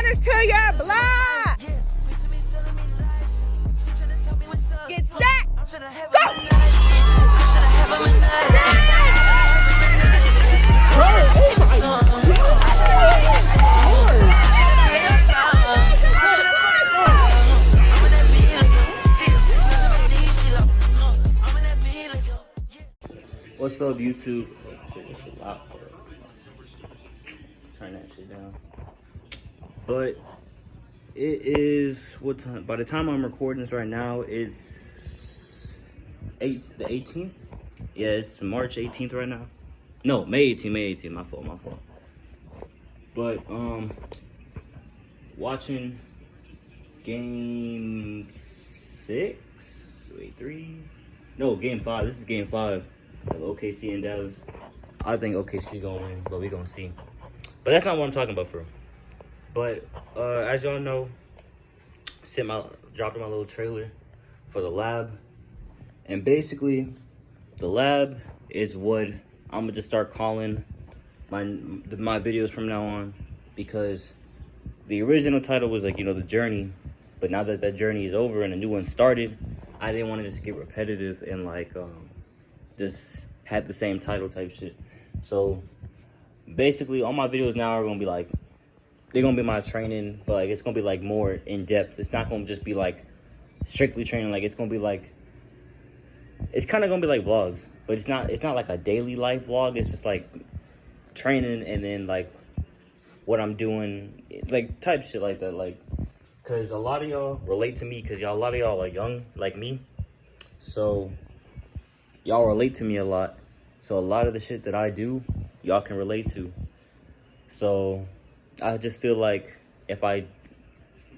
orders to your block. Get set. Go. What's up, YouTube? Oh shit, it's a lot. Turn that shit down. But it is what time? By the time I'm recording this right now, it's the 18th. Yeah, it's March 18th right now. No, May 18th. My fault. But watching game 6. Wait, 3. No, game 5. This is game 5. OKC in Dallas. I think OKC gonna win, but we gonna see. But that's not what I'm talking about for real. But as y'all know, dropped my little trailer for the lab, and basically, the lab is what I'm gonna just start calling my videos from now on, because the original title was like, the journey, but now that journey is over and a new one started, I didn't want to just get repetitive and like just had the same title type shit. So basically all my videos now are gonna be like, they're gonna be my training, but like it's gonna be like more in depth. It's not gonna just be like strictly training. Like it's gonna be like, it's kind of gonna be like vlogs, but it's not like a daily life vlog. It's just like training and then like what I'm doing, like type shit like that. Like, cause a lot of y'all relate to me, cause a lot of y'all are young like me, so y'all relate to me a lot. So a lot of the shit that I do, y'all can relate to. So I just feel like if I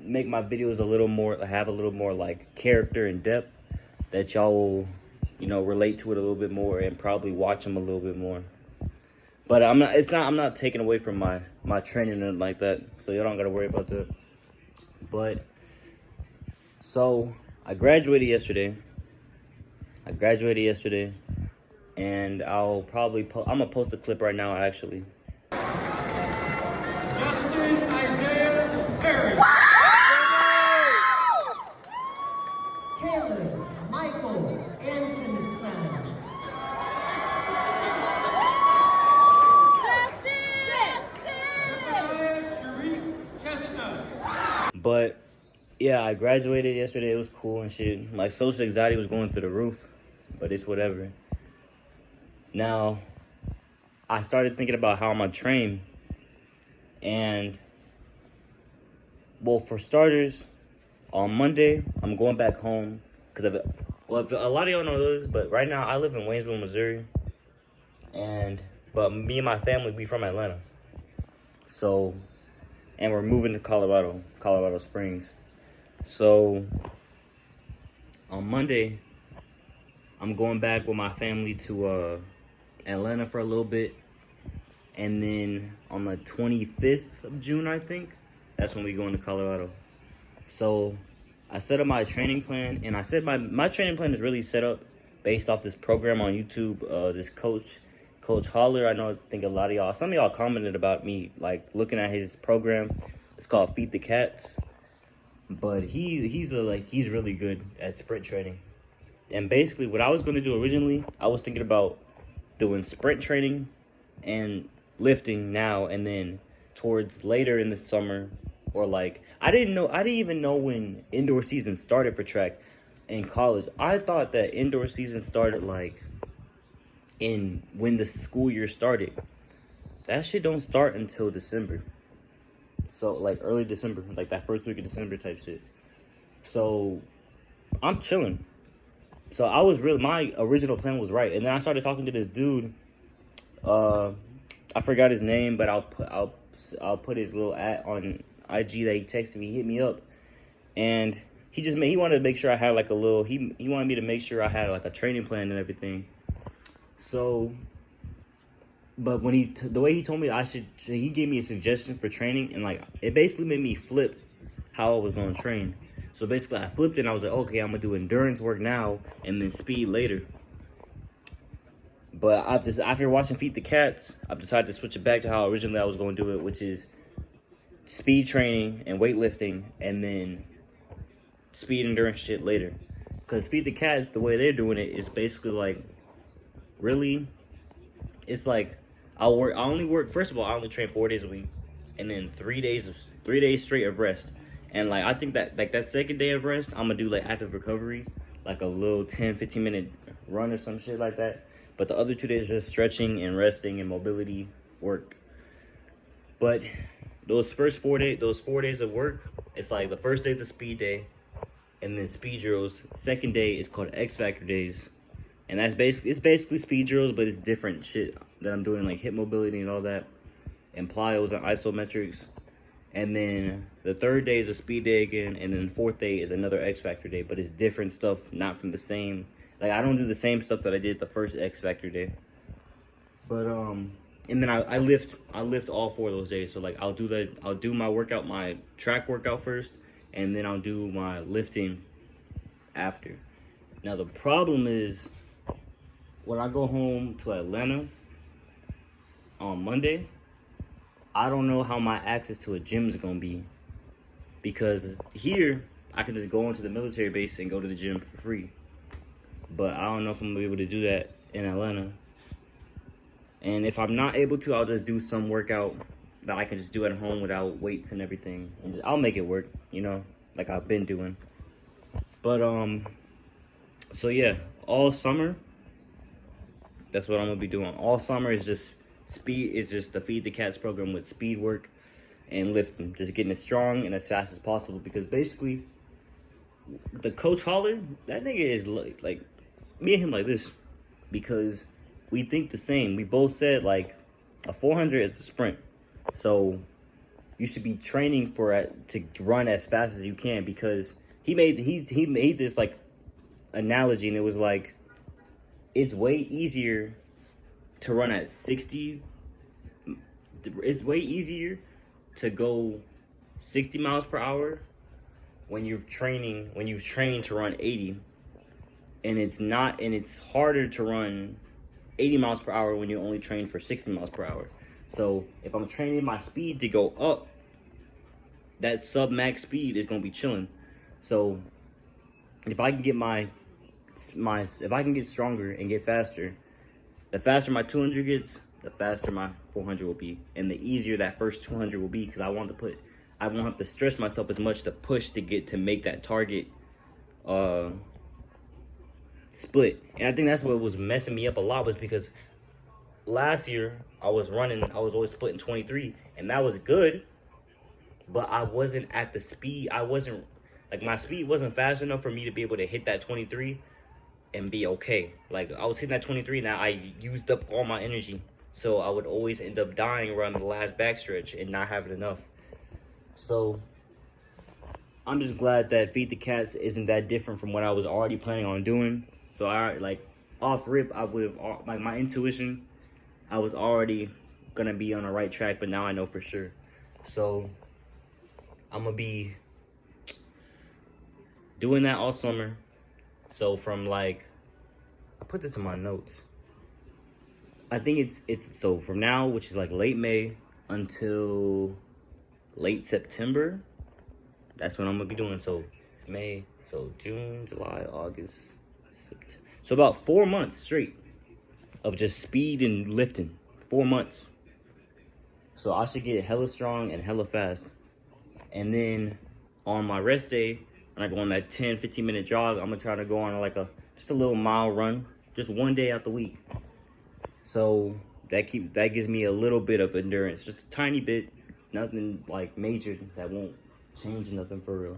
make my videos have a little more like character and depth, that y'all will, relate to it a little bit more and probably watch them a little bit more. But I'm not taking away from my training and like that. So y'all don't gotta worry about that. But so I graduated yesterday, and I'll probably I'm gonna post a clip right now, actually. Justin Isaiah Perry. Caleb Michael Antonson. But yeah, I graduated yesterday. It was cool and shit. Like, social anxiety was going through the roof, but it's whatever. Now, I started thinking about how I'm gonna train, and well, for starters, on Monday I'm going back home because a lot of y'all know this, but right now I live in Waynesville, Missouri, but me and my family, we from Atlanta, so, and we're moving to Colorado Springs. So on Monday, I'm going back with my family to Atlanta for a little bit, and then on the 25th of June, I think, that's when we go into Colorado. So I set up my training plan, and I said my training plan is really set up based off this program on YouTube. This Coach Holler, I think a lot of some of y'all commented about me like looking at his program. It's called Feed the Cats, but he's really good at sprint training. And basically what I was going to do originally, I was thinking about doing sprint training and lifting now, and then towards later in the summer, or like, I didn't even know when indoor season started for track in college. I thought that indoor season started like when the school year started. That shit don't start until December. So like early December, like that first week of December type shit. So I'm chilling. So my original plan was right. And then I started talking to this dude. I forgot his name, but I'll put his little ad on IG that he texted me. He hit me up, and he wanted to make sure I had like he wanted me to make sure I had like a training plan and everything. So, but when the way he told me he gave me a suggestion for training, and like it basically made me flip how I was going to train. So basically I flipped it and I was like, okay, I'm going to do endurance work now and then speed later. But after watching Feed the Cats, I've decided to switch it back to how originally I was going to do it, which is speed training and weightlifting, and then speed endurance shit later. Because Feed the Cats, the way they're doing it is basically like, really, it's like I only work. First of all, I only train 4 days a week, and then 3 days straight of rest. And like I think that like that second day of rest, I'm gonna do like active recovery, like a little 10-15 minute run or some shit like that. But the other 2 days just stretching and resting and mobility work. But those 4 days of work, it's like the first day is a speed day, and then speed drills. Second day is called X Factor days, and it's basically speed drills, but it's different shit that I'm doing, like hip mobility and all that, and plyos and isometrics. And then the third day is a speed day again, and then the fourth day is another X Factor day, but it's different stuff, not from the same. Like I don't do the same stuff that I did the first X Factor day. But and then I lift all 4 of those days. So like I'll do my workout, my track workout first, and then I'll do my lifting after. Now the problem is when I go home to Atlanta on Monday, I don't know how my access to a gym is gonna be, because here I can just go into the military base and go to the gym for free. But I don't know if I'm gonna be able to do that in Atlanta. And if I'm not able to, I'll just do some workout that I can just do at home without weights and everything, and I'll make it work, you know, like I've been doing. But so yeah, all summer, that's what I'm gonna be doing. All summer is just the Feed the Cats program with speed work and lifting, just getting it strong and as fast as possible. Because basically, the coach Holler, that nigga is like me and him like this, because we think the same. We both said like a 400 is a sprint, so you should be training to run as fast as you can. Because he made this like analogy, and it was like it's way easier to run at 60. It's way easier to go 60 miles per hour when you've trained to run 80, and it's harder to run 80 miles per hour when you only train for 60 miles per hour. So if I'm training my speed to go up, that sub max speed is gonna be chilling. So if I can get if I can get stronger and get faster, the faster my 200 gets, the faster my 400 will be, and the easier that first 200 will be, because I won't have to stress myself as much to push to make that target split. And I think that's what was messing me up a lot, was because last year I was always splitting 23, and that was good, but I wasn't at the speed. My speed wasn't fast enough for me to be able to hit that 23 and be okay. Like I was hitting that 23, now I used up all my energy, so I would always end up dying around the last backstretch and not having enough. So I'm just glad that Feed the Cats isn't that different from what I was already planning on doing. So I off rip, I would have like my intuition, I was already gonna be on the right track, but now I know for sure. So I'm gonna be doing that all summer. So from I put this in my notes. I think it's so from now, which is like late May until late September, that's what I'm gonna be doing. So May, so June, July, August, September. So about 4 months straight of just speed and lifting. 4 months. So I should get hella strong and hella fast. And then on my rest day, when I go on that 10-15 minute jog, I'm gonna try to go on just a little mile run, just one day out the week. So that gives me a little bit of endurance, just a tiny bit, nothing like major that won't change nothing for real.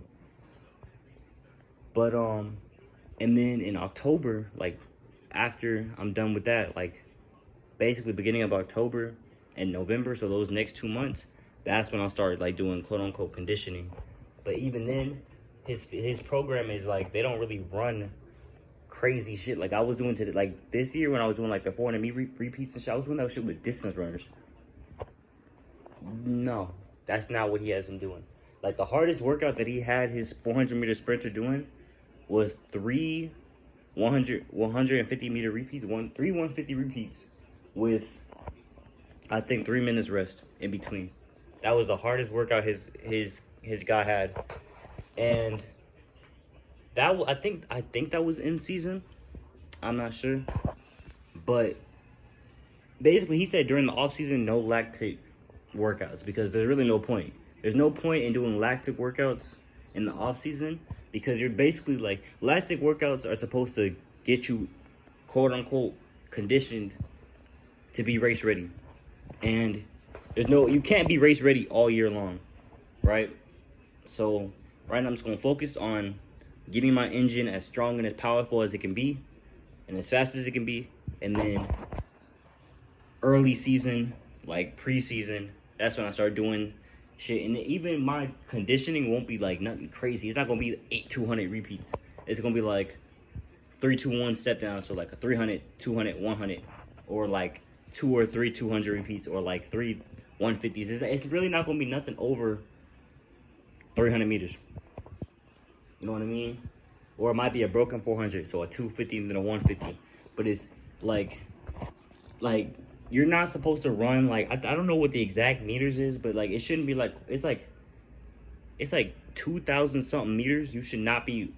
But and then in October, after I'm done with that, basically beginning of October and November, so those next 2 months, that's when I'll start doing quote unquote conditioning. But even then, his program is they don't really run crazy shit like I was doing this year when I was doing the 400 meter repeats and shit. I was doing that shit with distance runners. No, that's not what he has him doing. The hardest workout that he had his 400 meter sprinter doing was 3 150 meter repeats, 150 repeats with I think 3 minutes rest in between. That was the hardest workout his guy had, and I think that was in season. I'm not sure, but basically he said during the off season no lactic workouts because there's really no point. There's no point in doing lactic workouts in the off season because you're basically like lactic workouts are supposed to get you quote unquote conditioned to be race ready, and you can't be race ready all year long, right? So right now I'm just gonna focus on getting my engine as strong and as powerful as it can be and as fast as it can be, and then early season, like preseason, that's when I start doing shit. And even my conditioning won't be like nothing crazy. It's not gonna be 200 repeats. It's gonna be like 3, 2, 1 step down. So like a 300, 200, 100, or like 2 or 3 200 repeats, or like 3 150s. It's really not gonna be nothing over 300 meters. You know what I mean? Or it might be a broken 400, so a 250 and then a 150. But it's like you're not supposed to run like I don't know what the exact meters is, but like it shouldn't be like it's like 2,000 something meters. You should not be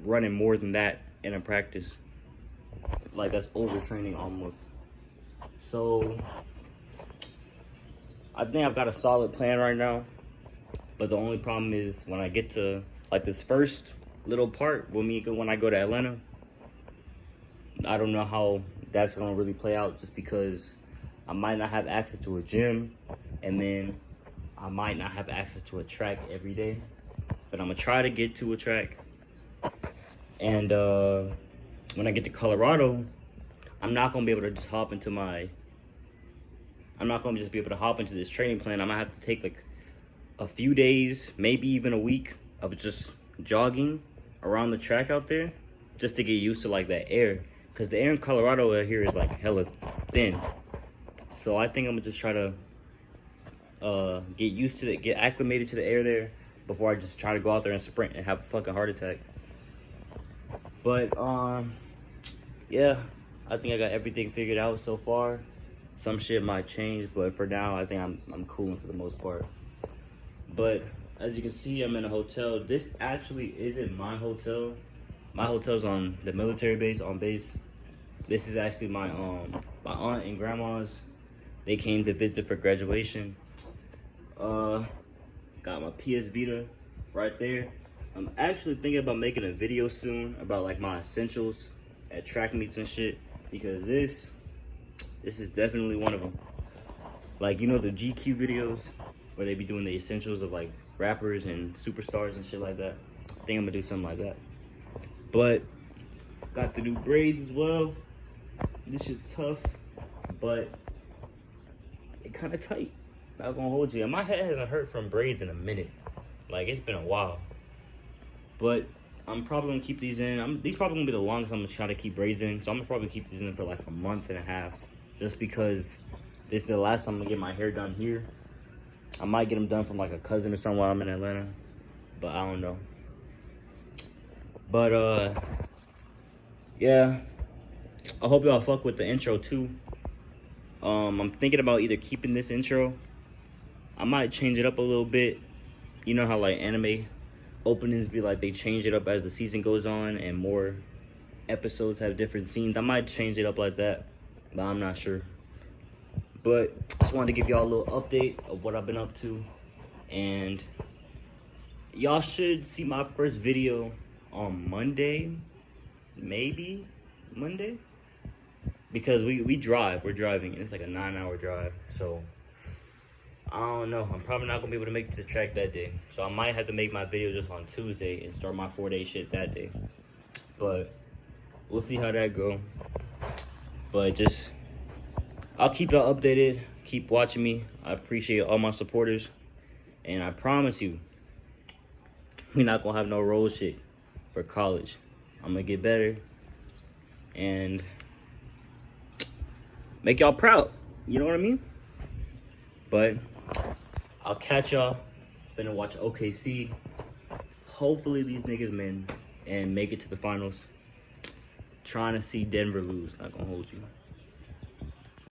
running more than that in a practice. Like that's overtraining almost. So I think I've got a solid plan right now, but the only problem is when I get to like this first little part when I go to Atlanta, I don't know how that's gonna really play out just because I might not have access to a gym, and then I might not have access to a track every day, but I'm gonna try to get to a track. And when I get to Colorado, I'm not gonna be able to just hop into this training plan. I'm gonna have to take like a few days, maybe even a week of just jogging around the track out there just to get used to like that air, because the air in Colorado out here is like hella thin. So I think I'm gonna just try to get used to it, get acclimated to the air there before I just try to go out there and sprint and have a fucking heart attack. But yeah, I think I got everything figured out so far. Some shit might change, but for now I think I'm cooling for the most part. But as you can see, I'm in a hotel. This actually isn't my hotel. My hotel's on the military base, on base. This is actually my aunt and grandma's. They came to visit for graduation. Got my PS Vita right there. I'm actually thinking about making a video soon about like my essentials at track meets and shit, because this is definitely one of them. Like, you know the GQ videos where they be doing the essentials of like rappers and superstars and shit like that? I think I'm gonna do something like that. But got the new braids as well. This shit's tough, but it kind of tight. Not gonna hold you. And my head hasn't hurt from braids in a minute. Like, it's been a while. But I'm probably gonna keep these in. These probably gonna be the longest I'm gonna try to keep braids in. So I'm gonna probably keep these in for like a month and a half, just because this is the last time I'm gonna get my hair done here. I might get them done from like a cousin or something while I'm in Atlanta, but I don't know. But yeah, I hope y'all fuck with the intro too. I'm thinking about either keeping this intro. I might change it up a little bit. You know how like anime openings be like, they change it up as the season goes on and more episodes have different scenes. I might change it up like that, but I'm not sure. But I just wanted to give y'all a little update of what I've been up to. And y'all should see my first video on Monday. Maybe Monday. Because we're driving. And it's like a 9-hour drive. So, I don't know. I'm probably not going to be able to make it to the track that day. So, I might have to make my video just on Tuesday and start my 4-day shit that day. But we'll see how that go. But just, I'll keep y'all updated. Keep watching me. I appreciate all my supporters. And I promise you, we're not going to have no road shit for college. I'm going to get better. And make y'all proud. You know what I mean? But I'll catch y'all. Finna watch OKC. Hopefully these niggas win and make it to the finals. Trying to see Denver lose. Not gonna hold you.